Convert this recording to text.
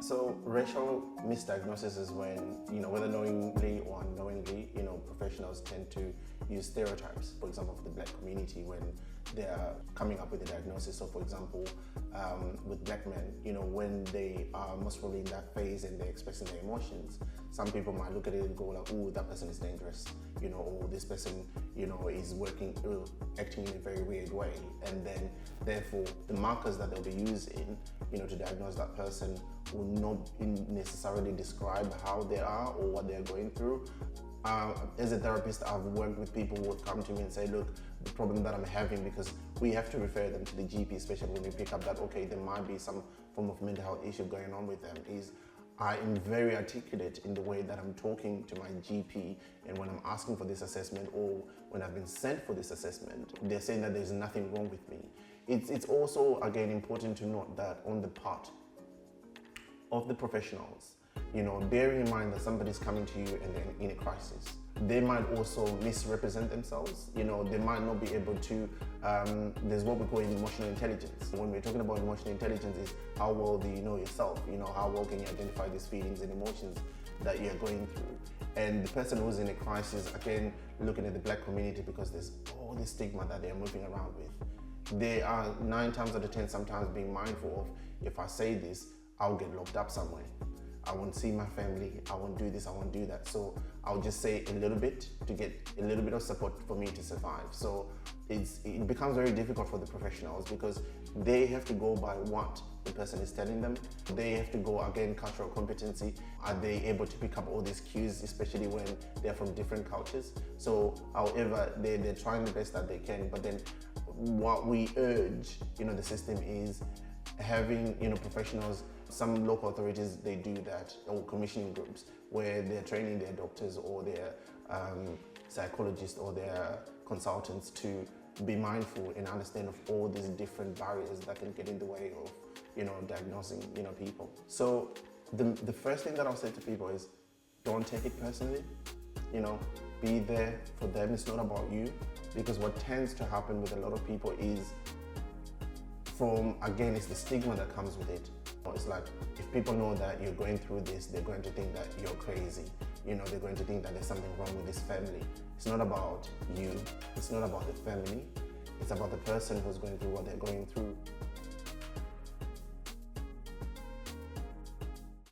So racial misdiagnosis is when, whether knowingly or unknowingly, professionals tend to use stereotypes, for example, for the black community when they're coming up with a diagnosis. So for example, with black men, when they are most probably in that phase and they're expressing their emotions, some people might look at it and go like, oh, that person is dangerous, or this person, is acting in a very weird way. And then therefore the markers that they'll be using, to diagnose that person will not necessarily describe how they are or what they're going through. As a therapist, I've worked with people who would come to me and say, look, the problem that I'm having, because we have to refer them to the GP, especially when we pick up that, okay, there might be some form of mental health issue going on with them, is I am very articulate in the way that I'm talking to my GP, and when I'm asking for this assessment or when I've been sent for this assessment, they're saying that there's nothing wrong with me. It's also, again, important to note that on the part of the professionals, bearing in mind that somebody's coming to you and they're in a crisis, they might also misrepresent themselves. They might not be able to, there's what we call emotional intelligence. When we're talking about emotional intelligence, is how well do you know yourself? How well can you identify these feelings and emotions that you're going through? And the person who's in a crisis, again, looking at the black community, because there's all this stigma that they're moving around with. They are 9 times out of 10 sometimes being mindful of, if I say this, I'll get locked up somewhere. I won't see my family, I won't do this, I won't do that. So I'll just say a little bit to get a little bit of support for me to survive. So it becomes very difficult for the professionals because they have to go by what the person is telling them. They have to go, again, cultural competency. Are they able to pick up all these cues, especially when they're from different cultures? So however, they're trying the best that they can, but then what we urge, the system is having, professionals. Some local authorities, they do that, or commissioning groups, where they're training their doctors or their psychologists or their consultants to be mindful and understand of all these different barriers that can get in the way of, diagnosing, people. So the first thing that I'll say to people is, don't take it personally. Be there for them. It's not about you, because what tends to happen with a lot of people is, it's the stigma that comes with it. It's like, if people know that you're going through this, they're going to think that you're crazy. They're going to think that there's something wrong with this family. It's not about you. It's not about the family. It's about the person who's going through what they're going through.